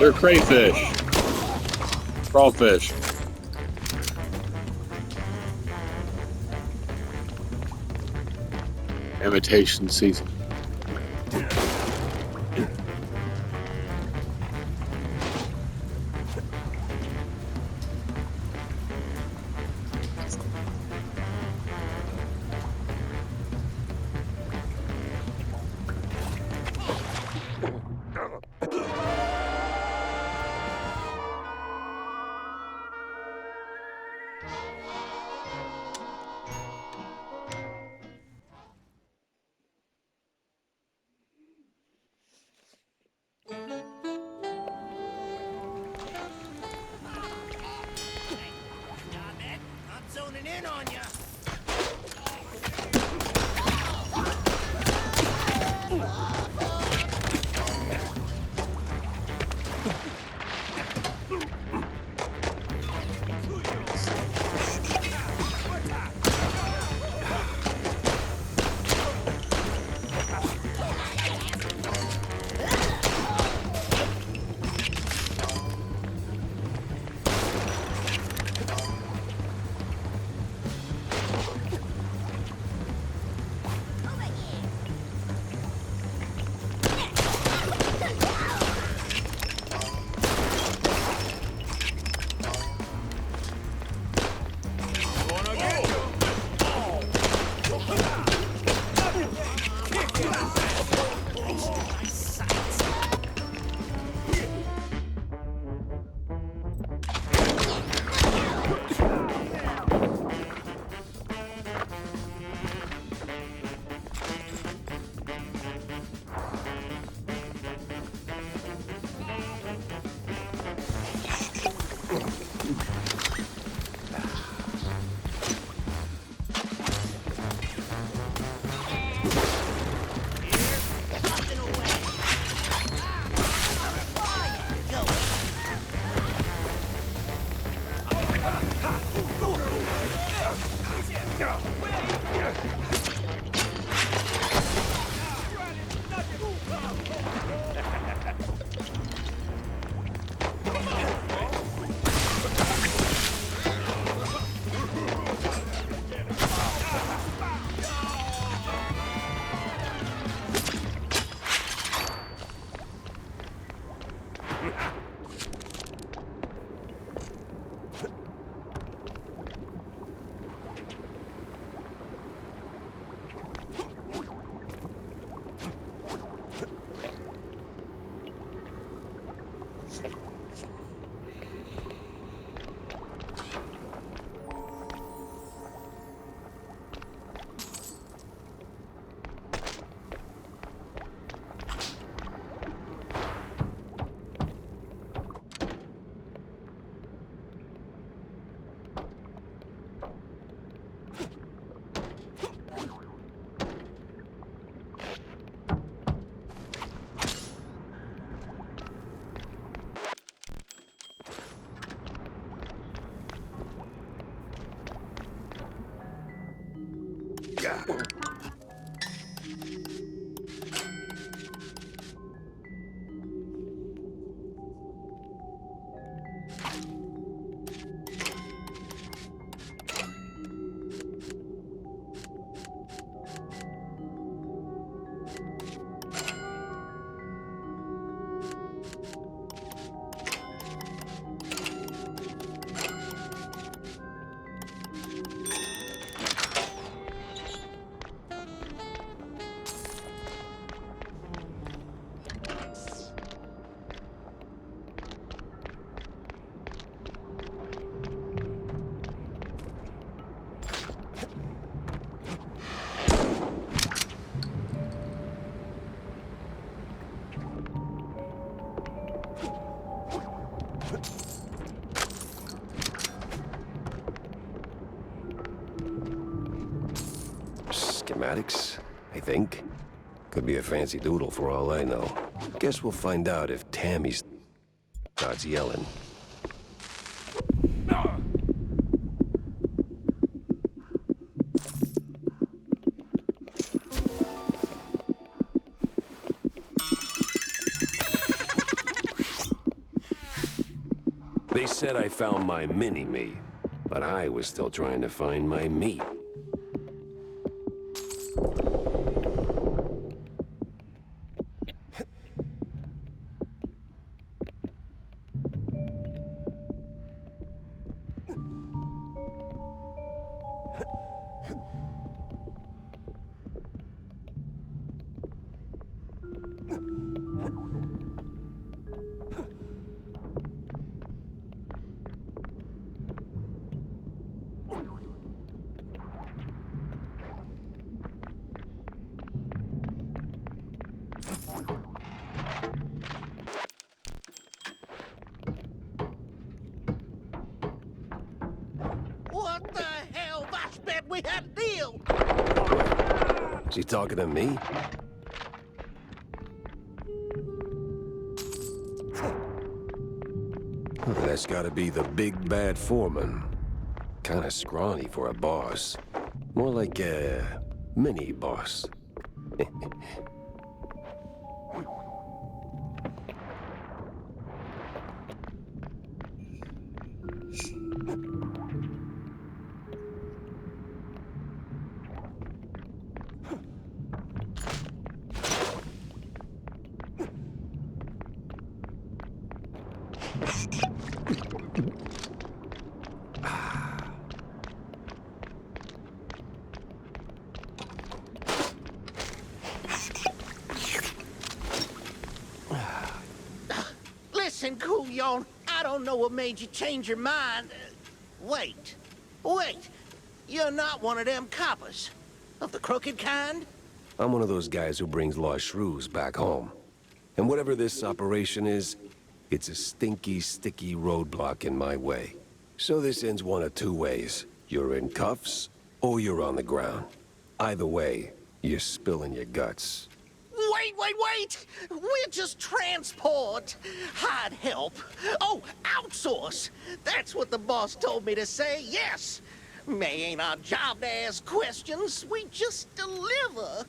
They're crayfish. Crawfish. Imitation season. schematics, I think. Could be a fancy doodle for all I know. Guess we'll find out if Tammy starts yelling. They said I found my mini-me, but I was still trying to find my me. What the hell? I bet we had a deal! Is he talking to me? That's gotta be the big bad foreman. Kinda scrawny for a boss. More like a mini-boss. Listen, Couillon, I don't know what made you change your mind. Wait. You're not one of them coppers. Of the crooked kind? I'm one of those guys who brings lost shrews back home. And whatever this operation is, it's a stinky, sticky roadblock in my way. So this ends one of two ways. You're in cuffs, or you're on the ground. Either way, you're spilling your guts. Wait! We're just transport. I'd help. Oh, outsource. That's what the boss told me to say, yes. May ain't our job to ask questions. We just deliver.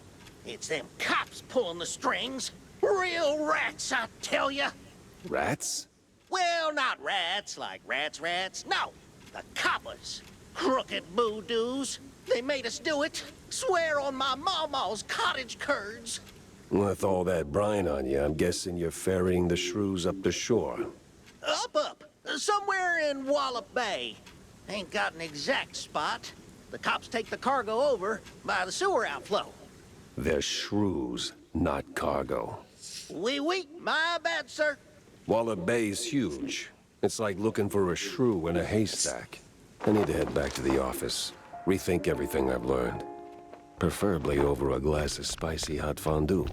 It's them cops pulling the strings. Real rats, I tell ya. Rats? Well, not rats like rats. No, the coppers. Crooked boodoos. They made us do it. Swear on my mama's cottage curds. With all that brine on you, I'm guessing you're ferrying the shrews up the shore. Up. Somewhere in Wallop Bay. Ain't got an exact spot. The cops take the cargo over by the sewer outflow. They're shrews, not cargo. Oui, my bad, sir. Wallop Bay's huge. It's like looking for a shrew in a haystack. I need to head back to the office. Rethink everything I've learned. Preferably over a glass of spicy hot fondue.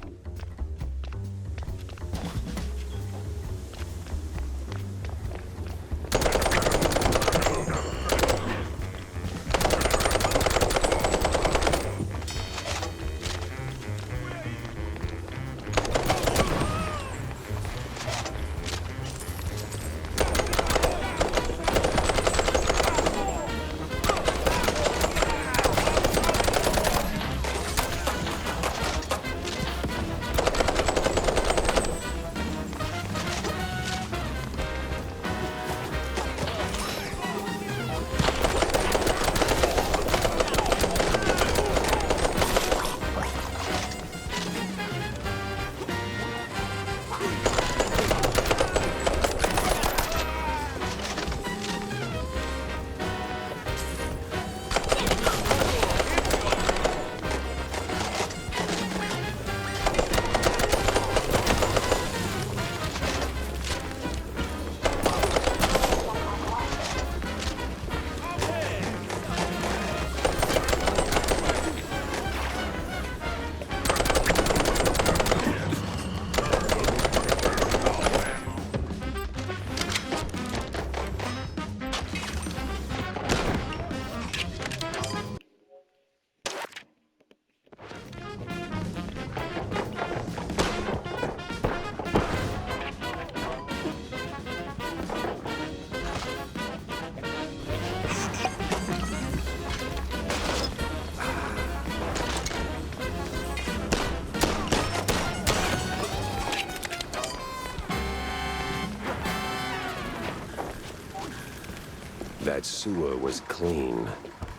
that sewer was clean.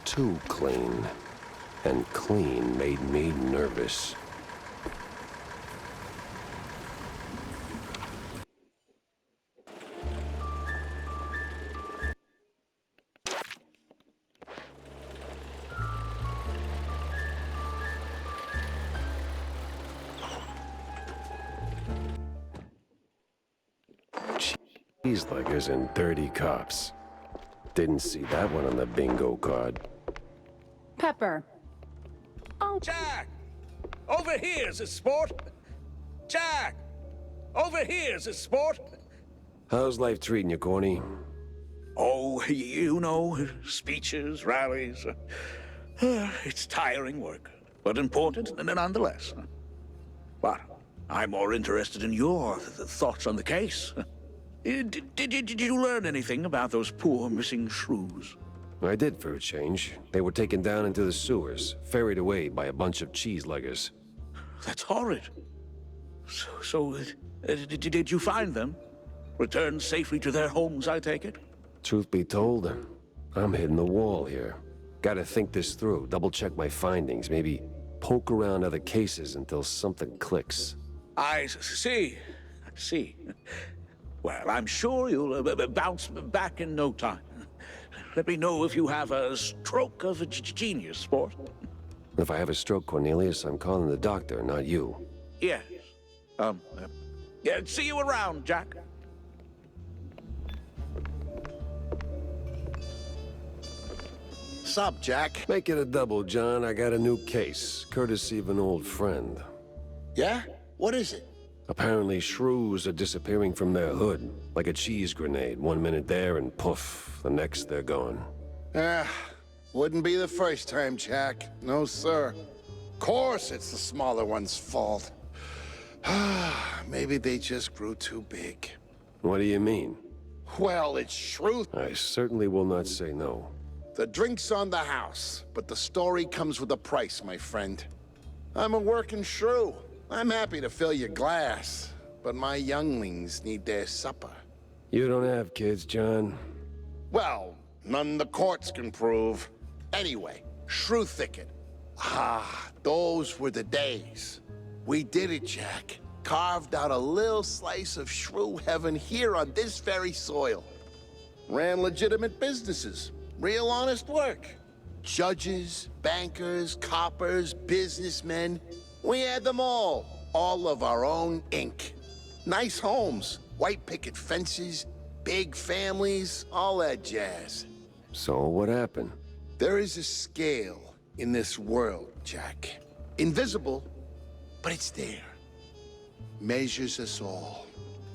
Too clean. And clean made me nervous. Cheeseluggers and 30 cops. Didn't see that one on the bingo card. Pepper. Oh, Jack! Over here's a sport! Jack! Over here's a sport! How's life treating you, Corny? Oh, you know, speeches, rallies. It's tiring work, but important nonetheless. But I'm more interested in your thoughts on the case. Did you learn anything about those poor missing shrews? I did for a change. They were taken down into the sewers, ferried away by a bunch of cheeseluggers. That's horrid. So, did you find them? Returned safely to their homes, I take it? Truth be told, I'm hitting the wall here. Gotta think this through, double-check my findings, maybe poke around other cases until something clicks. I see. Well, I'm sure you'll bounce back in no time. Let me know if you have a stroke of genius, sport. If I have a stroke, Cornelius, I'm calling the doctor, not you. Yes. Yeah, see you around, Jack. Sup, Jack? Make it a double, John. I got a new case, courtesy of an old friend. Yeah? What is it? Apparently, shrews are disappearing from their hood, like a cheese grenade. 1 minute there and poof, the next they're gone. Wouldn't be the first time, Jack. No, sir. Course it's the smaller one's fault. Maybe they just grew too big. What do you mean? Well, it's shrew. I certainly will not say no. The drink's on the house, but the story comes with a price, my friend. I'm a working shrew. I'm happy to fill your glass, but my younglings need their supper. You don't have kids, John. Well, none the courts can prove. Anyway, Shrew Thicket. Those were the days. We did it, Jack. Carved out a little slice of shrew heaven here on this very soil. Ran legitimate businesses. Real honest work. Judges, bankers, coppers, businessmen. We had them all of our own ink. Nice homes, white picket fences, big families, all that jazz. So what happened? There is a scale in this world, Jack. Invisible, but it's there. Measures us all.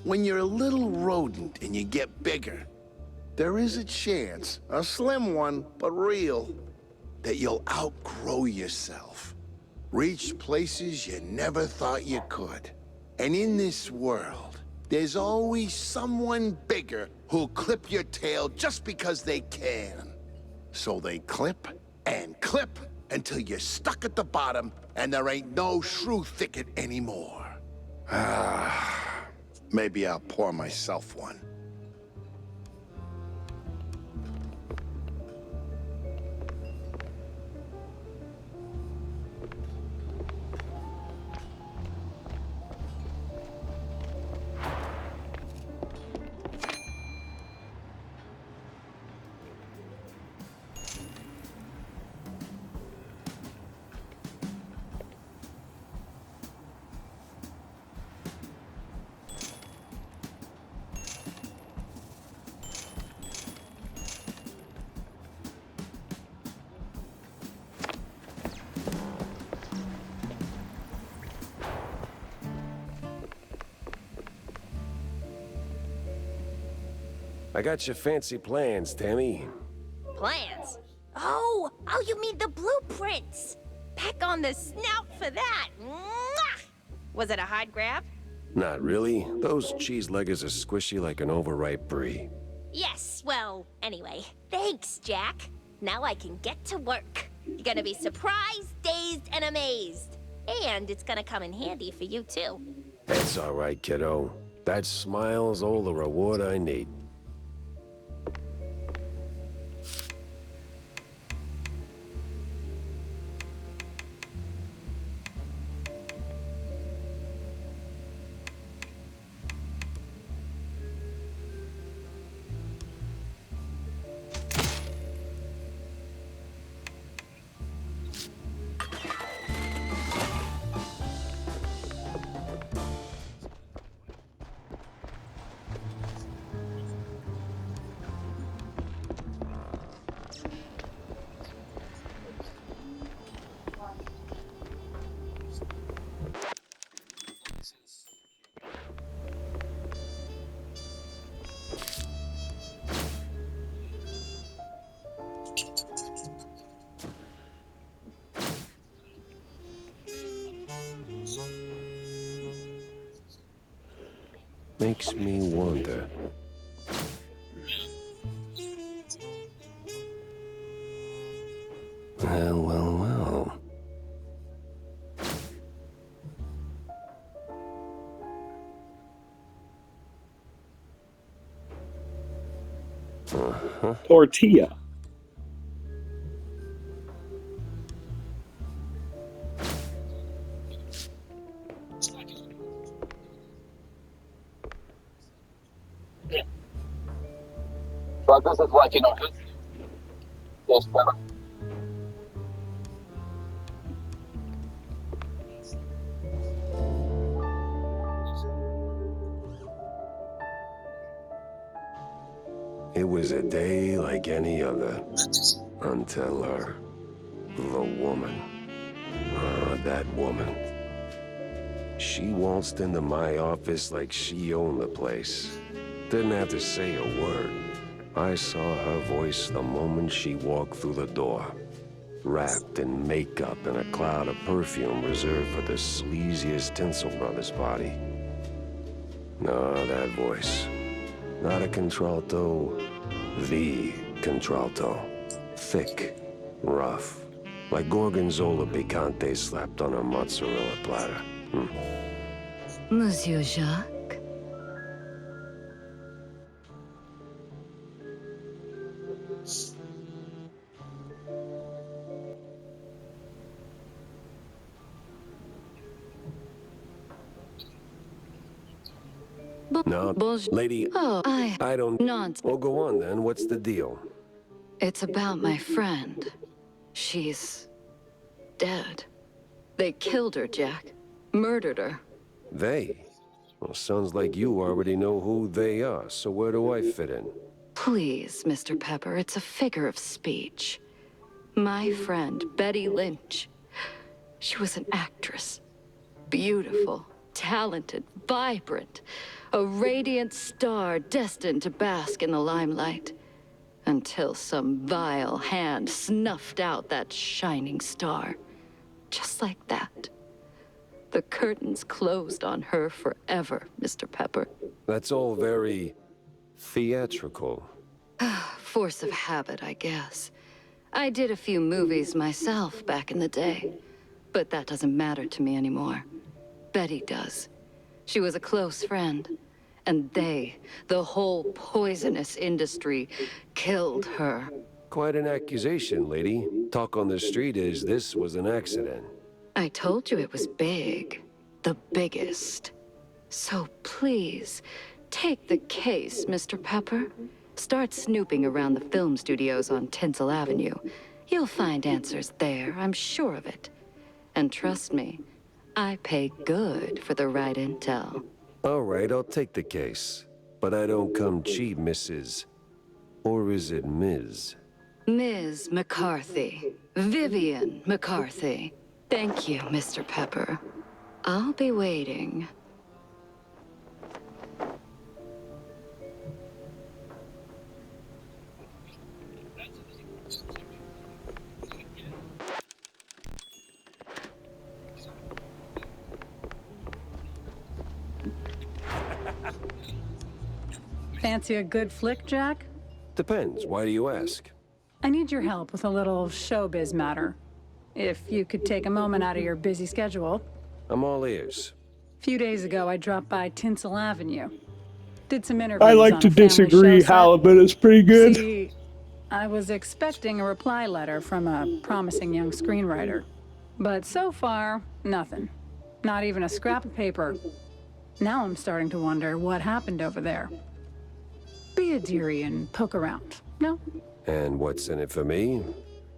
When you're a little rodent and you get bigger, there is a chance, a slim one, but real, that you'll outgrow yourself. Reach places you never thought you could. And in this world, there's always someone bigger who'll clip your tail just because they can. So they clip and clip until you're stuck at the bottom and there ain't no Shrew Thicket anymore. Maybe I'll pour myself one. I got your fancy plans, Tammy. plans. Oh, you mean the blueprints. Peck on the snout for that. Mwah! Was it a hard grab? Not really. Those cheese-leggers are squishy like an overripe brie. Yes, well, anyway. Thanks, Jack. Now I can get to work. You're gonna be surprised, dazed, and amazed. And it's gonna come in handy for you, too. That's all right, kiddo. That smile's all the reward I need. Makes me wonder. Well, well, well. Tortilla. But this is like, yes, better. It was a day like any other. Until her. The woman. That woman. She waltzed into my office like she owned the place. Didn't have to say a word. I saw her voice the moment she walked through the door. Wrapped in makeup and a cloud of perfume reserved for the sleaziest Tinsel Brothers party. No, that voice. Not a contralto, the contralto. Thick, rough, like Gorgonzola picante slapped on a mozzarella platter. Monsieur Jacques? No, lady, Oh, I don't... Nonsense. Well, go on then. What's the deal? It's about my friend. She's dead. They killed her, Jack. Murdered her. They? Well, sounds like you already know who they are, so where do I fit in? Please, Mr. Pepper, it's a figure of speech. My friend, Betty Lynch. She was an actress. Beautiful, talented, vibrant. A radiant star destined to bask in the limelight. Until some vile hand snuffed out that shining star. Just like that. The curtains closed on her forever, Mr. Pepper. That's all very... theatrical. Force of habit, I guess. I did a few movies myself back in the day. But that doesn't matter to me anymore. Betty does. She was a close friend. And they, the whole poisonous industry, killed her. Quite an accusation, lady. Talk on the street is this was an accident. I told you it was big. The biggest. So please, take the case, Mr. Pepper. Start snooping around the film studios on Tinsel Avenue. You'll find answers there, I'm sure of it. And trust me, I pay good for the right intel. All right, I'll take the case. But I don't come cheap, Mrs. Or is it Ms.? Ms. McCarthy. Vivian McCarthy. Thank you, Mr. Pepper. I'll be waiting. Fancy a good flick, Jack? Depends. Why do you ask? I need your help with a little showbiz matter. If you could take a moment out of your busy schedule. I'm all ears. A few days ago, I dropped by Tinsel Avenue. Did some interviews I like on to a family disagree. show set. Halibut is pretty good. See, I was expecting a reply letter from a promising young screenwriter. But so far, nothing. Not even a scrap of paper. Now I'm starting to wonder what happened over there. Be a dearie and poke around, no? And what's in it for me?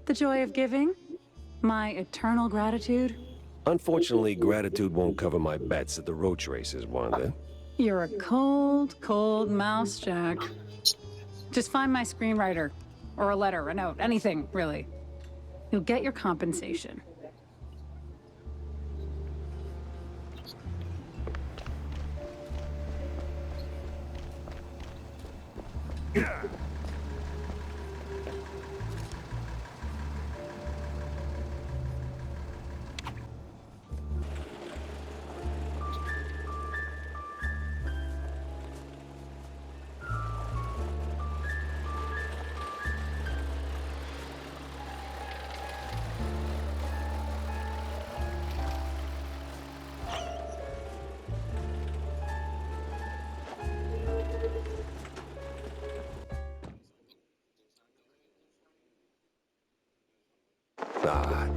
The joy of giving? My eternal gratitude? Unfortunately, gratitude won't cover my bets at the roach races, Wanda. You're a cold, cold mouse, Jack. Just find my screenwriter. Or a letter, a note, anything, really. You'll get your compensation.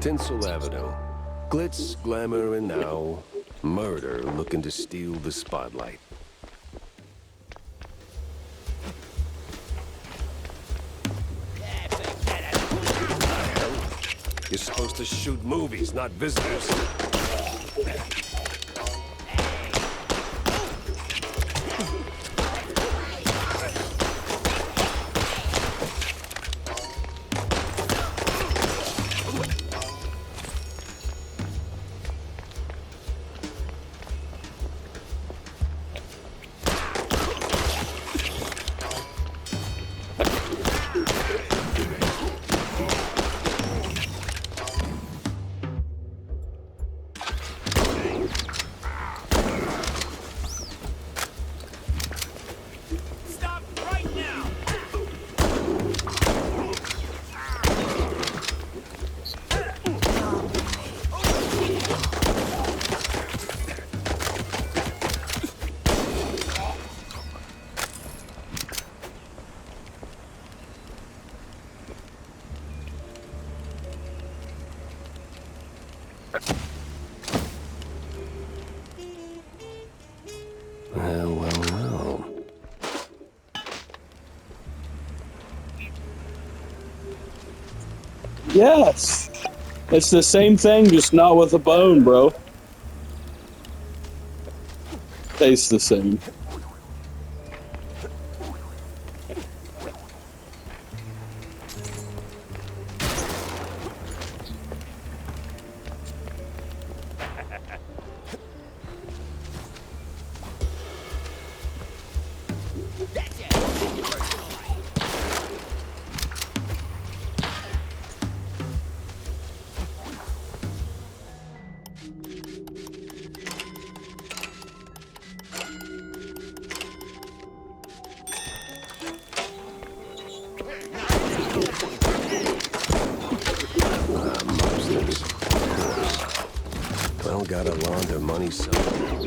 Tinsel Avenue. Glitz, glamour, and now murder looking to steal the spotlight. You're supposed to shoot movies, not visitors. Well. Yes. It's the same thing, just not with a bone, bro. Tastes the same. Monsters. Well, gotta launder money somewhere.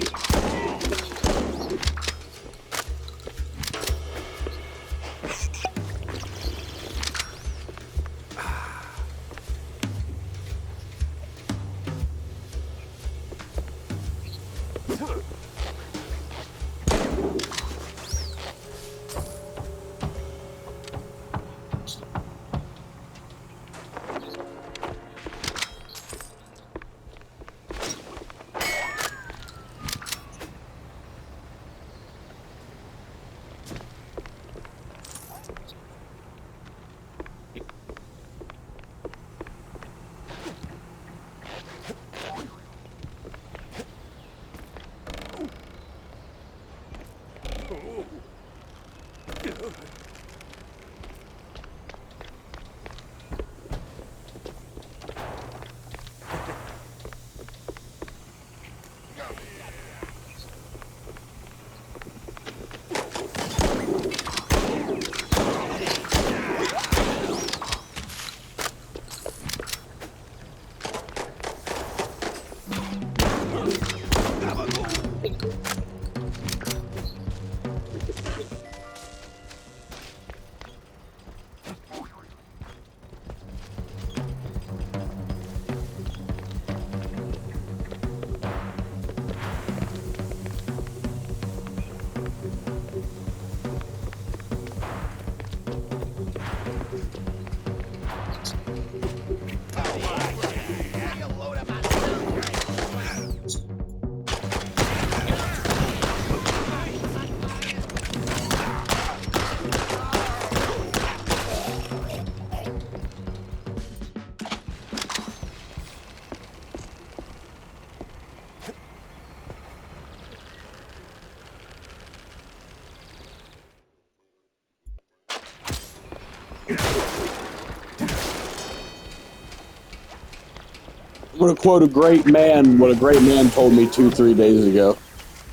I'm gonna quote a great man, what a great man told me 2-3 days ago.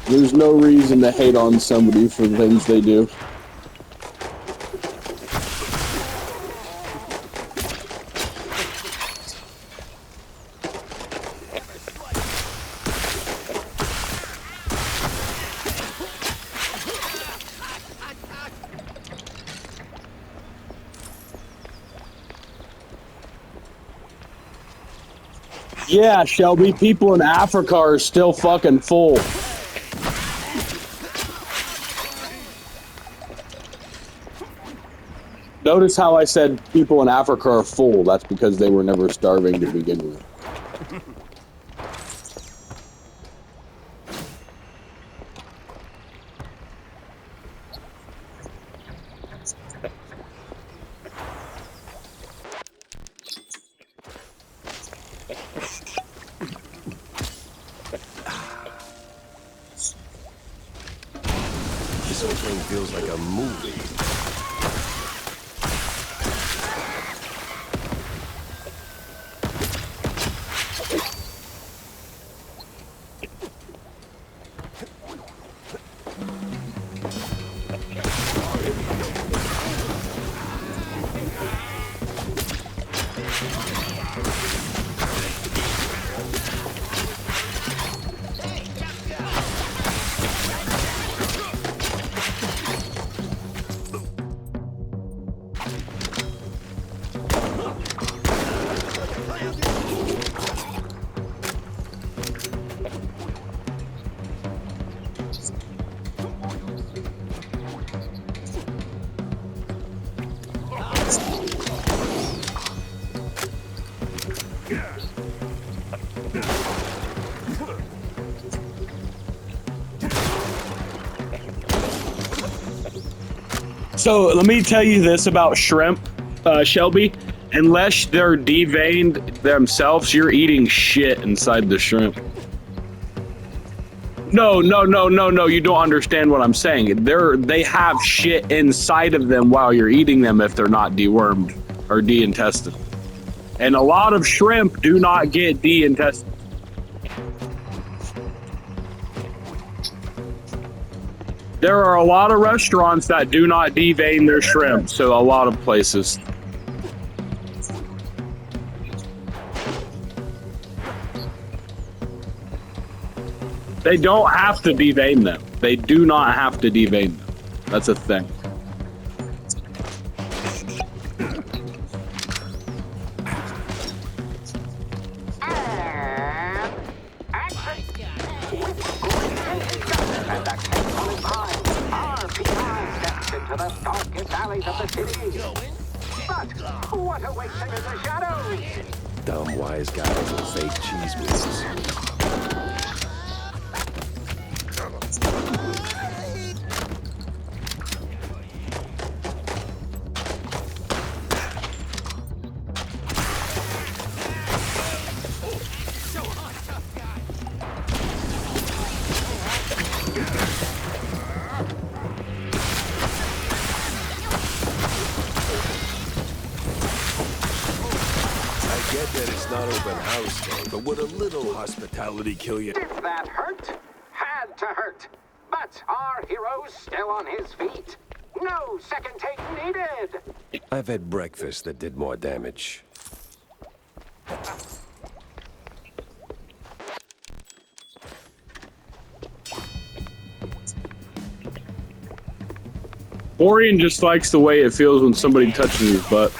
There's no reason to hate on somebody for the things they do. Yeah, Shelby, people in Africa are still fucking full. Notice how I said people in Africa are full. That's because they were never starving to begin with. This whole thing feels like a movie. So let me tell you this about shrimp, Shelby. Unless they're deveined themselves, you're eating shit inside the shrimp. No, you don't understand what I'm saying. They have shit inside of them while you're eating them if they're not dewormed or de-intestined. And a lot of shrimp do not get de-intestined. There are a lot of restaurants that do not devein their shrimp, so a lot of places. They don't have to devein them. They do not have to devein them. That's a thing. Dumb wise guys with fake cheese whiz. But would a little hospitality kill you? Did that hurt? Had to hurt. But our hero's still on his feet. No second take needed. I've had breakfast that did more damage. Orion just likes the way it feels when somebody touches his butt.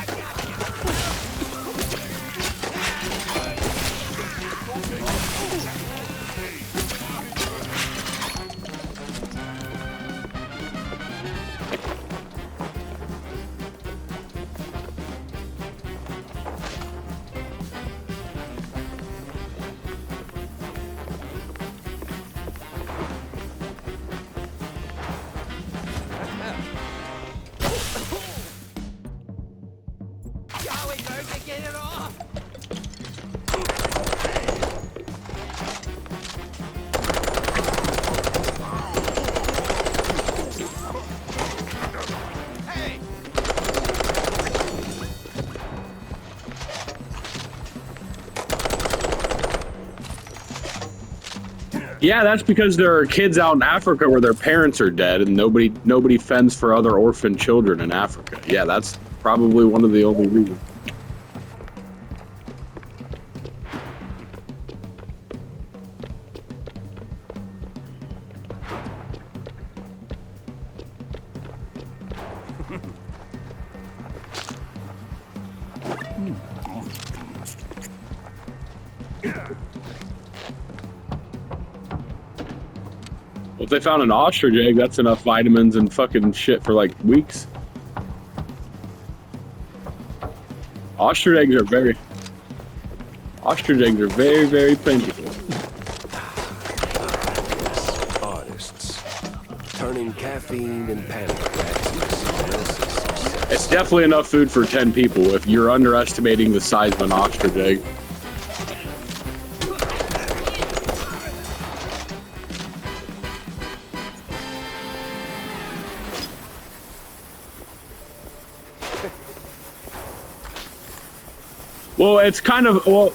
Yeah, that's because there are kids out in Africa where their parents are dead and nobody fends for other orphan children in Africa. Yeah, that's probably one of the only reasons. Yeah. If they found an ostrich egg, that's enough vitamins and fucking shit for like weeks. Ostrich eggs are very plentiful. Artists. Turning caffeine and panic attacks into success. It's definitely enough food for 10 people if you're underestimating the size of an ostrich egg. Well, it's kind of, well...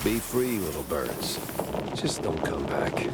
Be free, little birds. Just don't come back.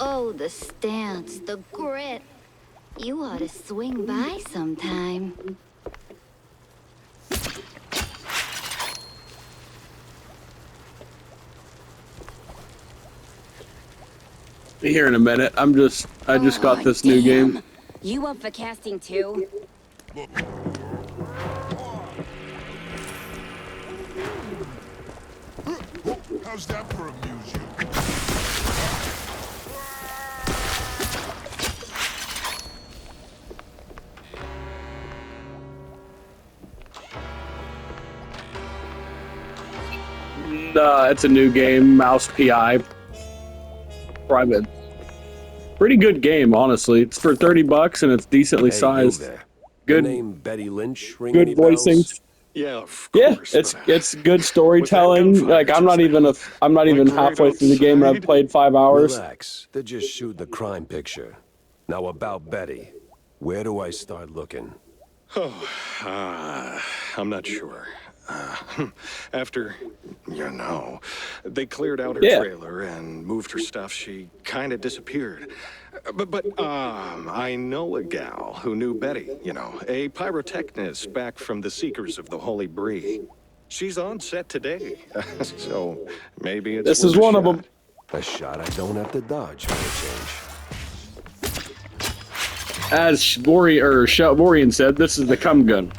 Oh, the stance, the grit. You ought to swing by sometime. Be here in a minute. I just got this new game. You up for casting too? How's that for amuse you? It's a new game, Mouse PI. Private. Pretty good game, honestly. It's for $30 and it's decently sized. Good. The name Betty Lynch ring any Good voicing. bells? Yeah, of Yeah, course. it's good storytelling. gunfire Like I'm not even halfway through the game and I've played 5 hours. Relax. They're just shooting the crime picture. Now about Betty. Where do I start looking? I'm not sure. After, they cleared out her trailer and moved her stuff, she kind of disappeared. But I know a gal who knew Betty, a pyrotechnist back from the Seekers of the Holy Bree. She's on set today, so maybe it's This is worth a one of shot. them. A shot I don't have to dodge for a change. As Vorian said, this is the cum gun.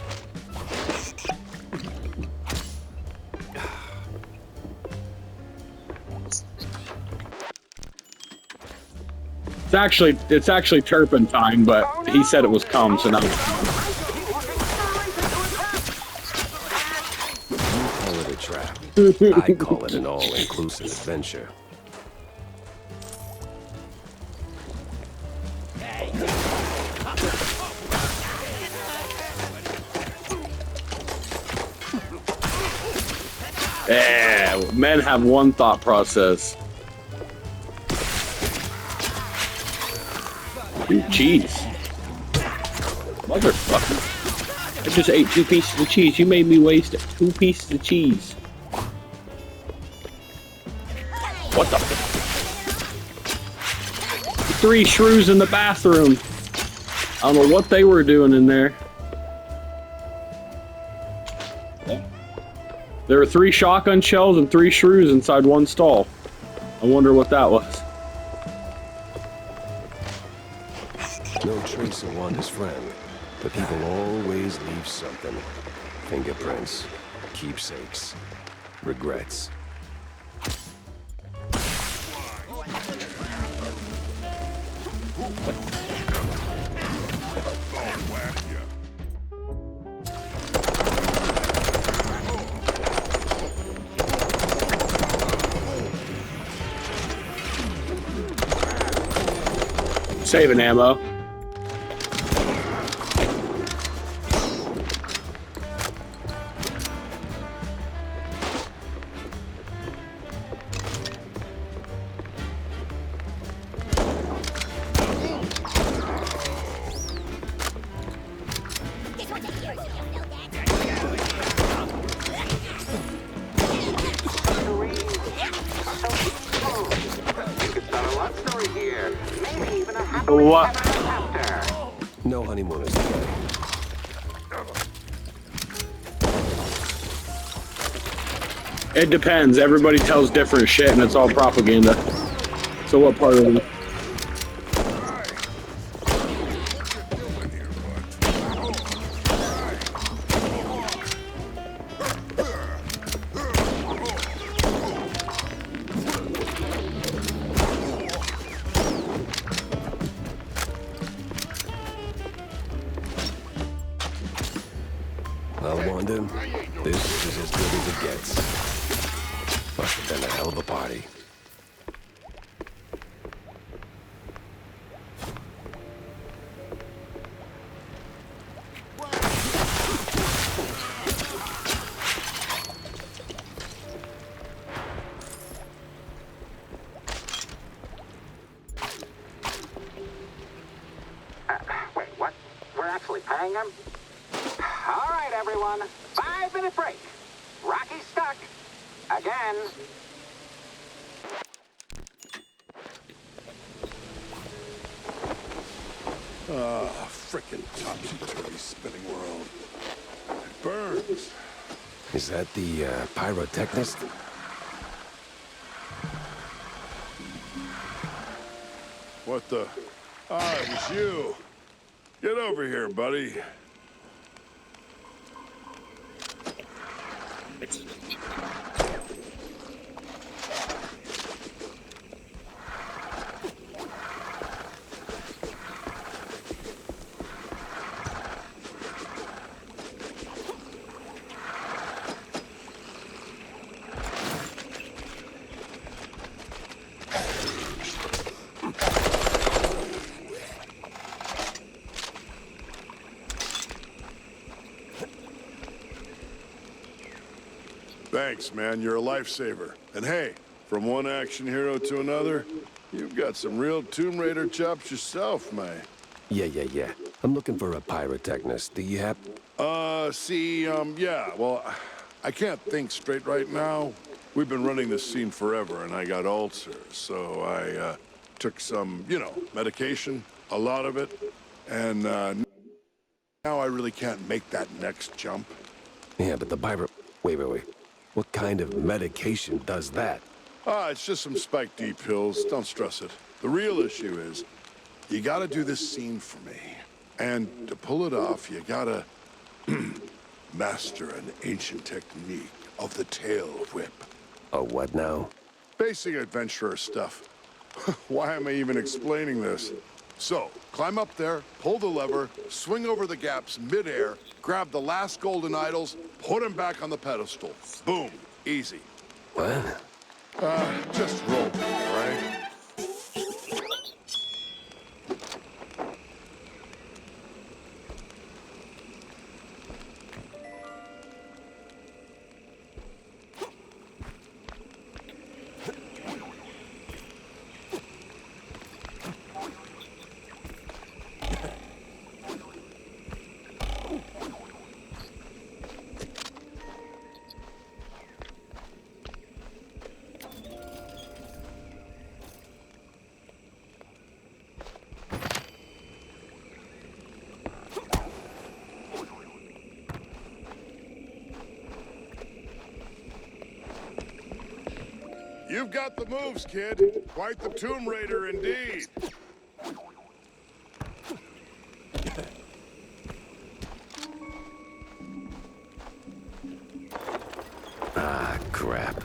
It's actually turpentine, but he said it was cum, so now. You call it a trap. I call it an all-inclusive adventure. Yeah, men have one thought process. Ooh, cheese. Motherfucker. I just ate 2 pieces of cheese. You made me waste 2 pieces of cheese. What the? 3 shrews in the bathroom. I don't know what they were doing in there. There were 3 shotgun shells and 3 shrews inside one stall. I wonder what that was. No trace of Wanda's friend, but people always leave something. Fingerprints, keepsakes, regrets. Saving ammo. What? No honeymooners today. It depends. Everybody tells different shit, and it's all propaganda. So what part of it? I'll warn them. This is as good as it gets. Must have been a hell of a party. Wait, what? We're actually paying him? All right, everyone. 5-minute break. Rocky's stuck. Again. Frickin' topsy-turvy spinning world. It burns. Is that the pyrotechnist? What the? Ah, it was you. Get over here, buddy. Thanks, man. You're a lifesaver. And hey, from one action hero to another, you've got some real Tomb Raider chops yourself, man. Yeah. I'm looking for a pyrotechnist. Do you have... Yeah, well, I can't think straight right now. We've been running this scene forever, and I got ulcers, so I, took some, medication, a lot of it, and, now I really can't make that next jump. Yeah, but the pyro... Wait. What kind of medication does that? It's just some Spike D pills. Don't stress it. The real issue is, you gotta do this scene for me. And to pull it off, you gotta master an ancient technique of the tail whip. A what now? Basic adventurer stuff. Why am I even explaining this? So, climb up there, pull the lever, swing over the gaps midair, grab the last golden idols, put them back on the pedestal. Boom. Easy. What? Just roll, right? You've got the moves, kid. Quite the Tomb Raider indeed. Ah, crap.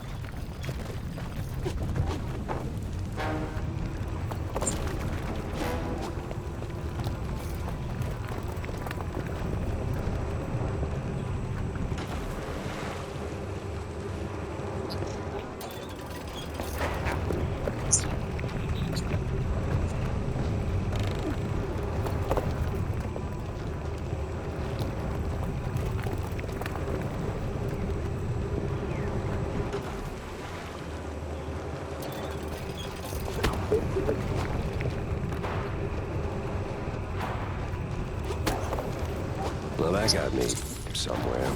That got me somewhere.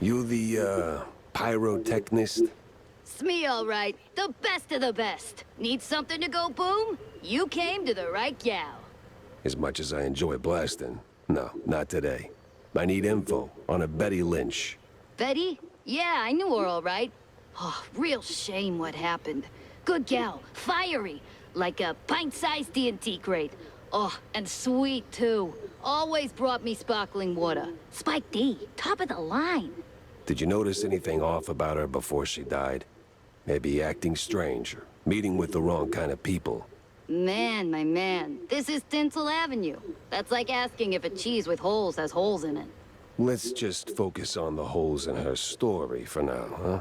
You the, pyrotechnist? It's me, all right. The best of the best. Need something to go boom? You came to the right gal. As much as I enjoy blasting, no, not today. I need info on a Betty Lynch. Betty? Yeah, I knew her all right. Oh, real shame what happened. Good gal, fiery, like a pint-sized D&T crate. Oh, and sweet, too. Always brought me sparkling water. Spike D, top of the line. Did you notice anything off about her before she died? Maybe acting strange, or meeting with the wrong kind of people? Man, my man, this is Tinsel Avenue. That's like asking if a cheese with holes has holes in it. Let's just focus on the holes in her story for now, huh?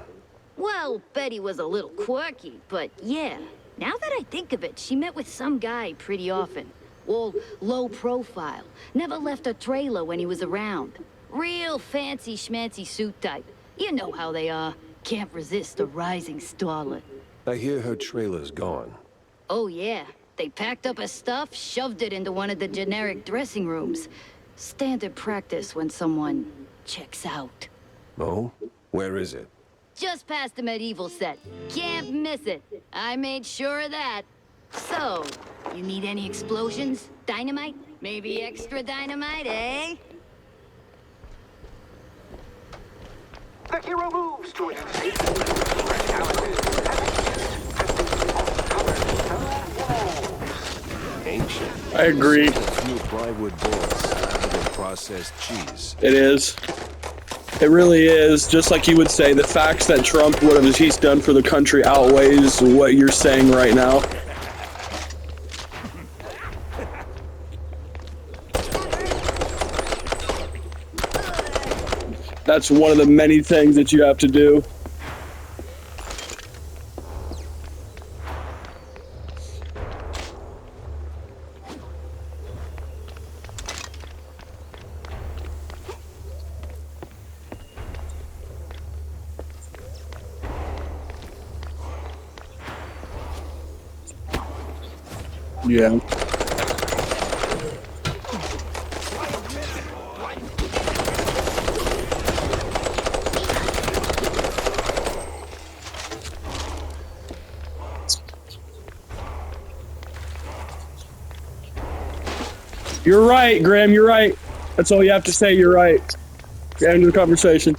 Well, Betty was a little quirky, but yeah. Now that I think of it, she met with some guy pretty often. All low profile. Never left a trailer when he was around. Real fancy schmancy suit type. You know how they are. Can't resist a rising starlet. I hear her trailer's gone. Oh yeah. They packed up her stuff, shoved it into one of the generic dressing rooms. Standard practice when someone checks out. Oh? Where is it? Just past the medieval set. Can't miss it. I made sure of that. So, you need any explosions? Dynamite? Maybe extra dynamite, eh? The hero moves to an Ancient. I agree. A few plywood boards rather than processed cheese. It is. It really is. Just like you would say, the facts that Trump, whatever he's done for the country, outweighs what you're saying right now. That's one of the many things that you have to do. Yeah. You're right, Graham, you're right. That's all you have to say, you're right. End of the conversation.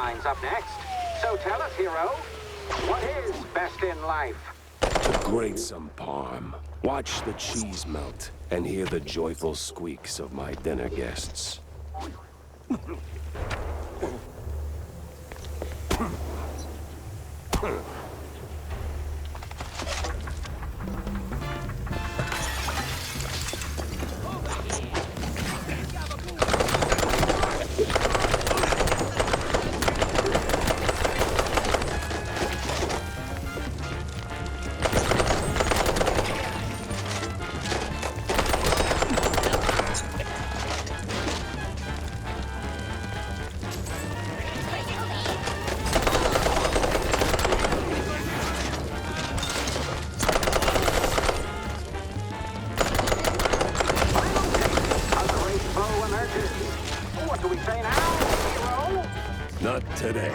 Caroline's up next. So tell us, hero, what is best in life? Grate some parm. Watch the cheese melt and hear the joyful squeaks of my dinner guests. What do we say now, hero? Not today.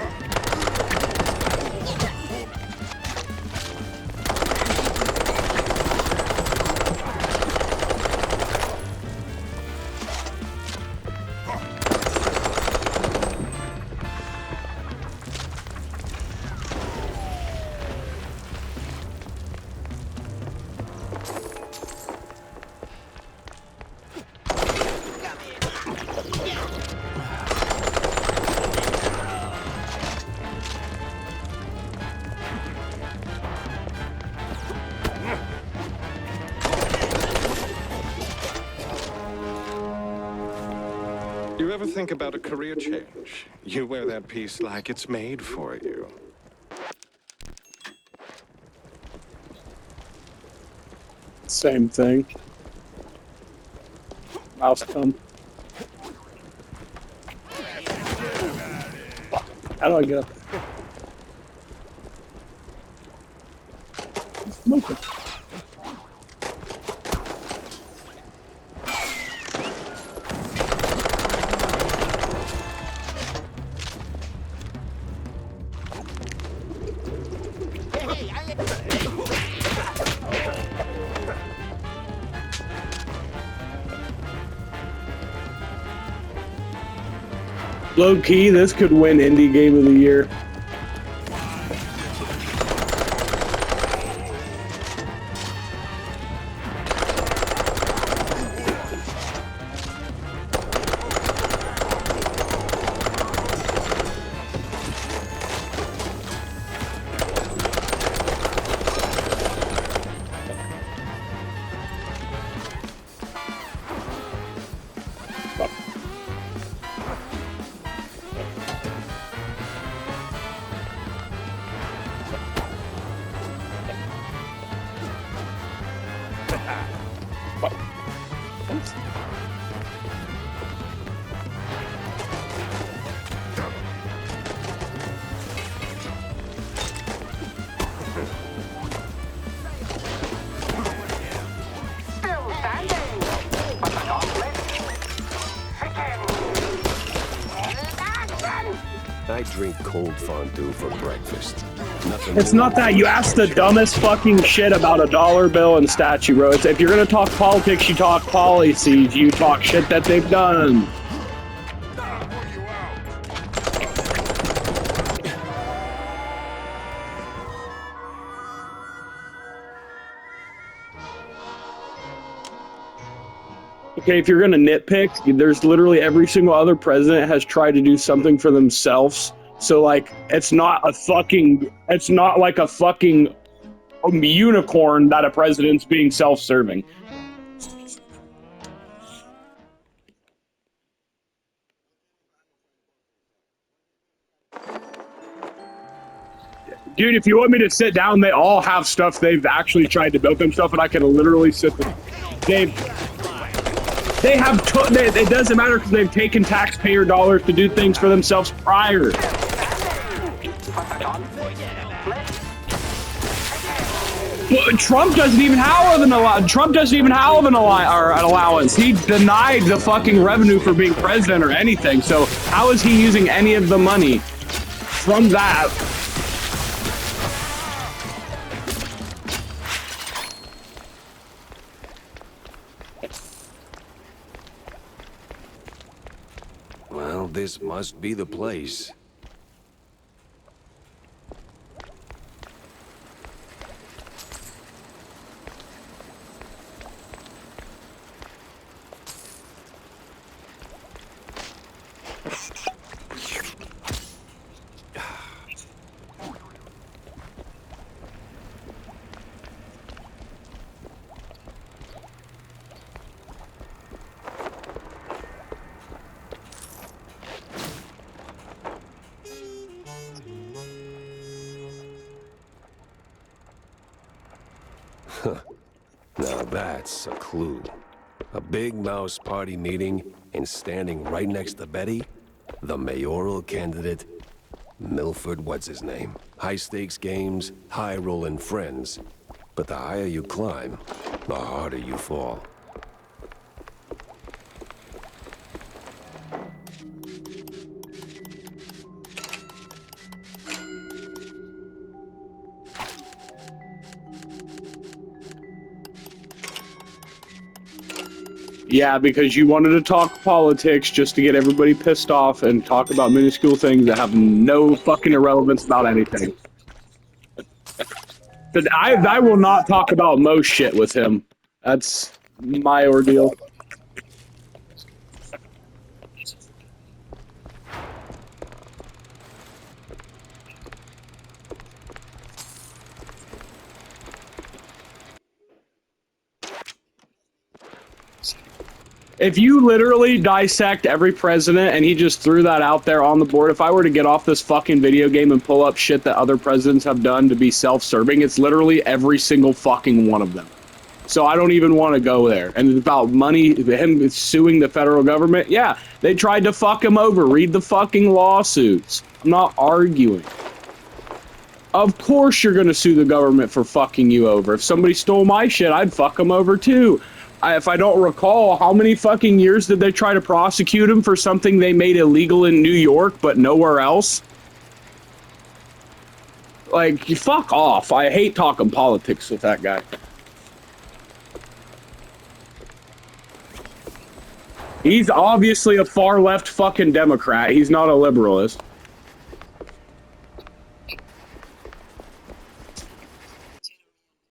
You ever think about a career change? You wear that piece like it's made for you. Same thing. Mouse come. How do I get up there? Smoking. Low key, this could win Indie Game of the Year. I drink cold fondue for breakfast. Nothing It's new. not that. You asked the dumbest fucking shit about a dollar bill and statue, bro. If you're gonna talk politics, you talk policies. You talk shit that they've done. Okay, if you're gonna nitpick, there's literally every single other president has tried to do something for themselves. So like, it's not like a fucking unicorn that a president's being self-serving. Dude, if you want me to sit down, they all have stuff they've actually tried to build themselves, and I can literally sit there. They have, it doesn't matter because they've taken taxpayer dollars to do things for themselves prior. Well, Trump doesn't even have an allowance. He denied the fucking revenue for being president or anything. So how is he using any of the money from that? Well, this must be the place. Now that's a clue. A big mouse party meeting, and standing right next to Betty, the mayoral candidate, Milford what's his name. High stakes games, high rolling friends. But the higher you climb, the harder you fall. Yeah, because you wanted to talk politics just to get everybody pissed off and talk about minuscule things that have no fucking irrelevance about anything. But I will not talk about most shit with him. That's my ordeal. If you literally dissect every president and he just threw that out there on the board, if I were to get off this fucking video game and pull up shit that other presidents have done to be self-serving, it's literally every single fucking one of them. So I don't even want to go there. And about money, him suing the federal government, yeah, they tried to fuck him over. Read the fucking lawsuits. I'm not arguing. Of course you're going to sue the government for fucking you over. If somebody stole my shit, I'd fuck them over too. If I don't recall, how many fucking years did they try to prosecute him for something they made illegal in New York but nowhere else? Like, fuck off. I hate talking politics with that guy. He's obviously a far left fucking Democrat. He's not a liberalist.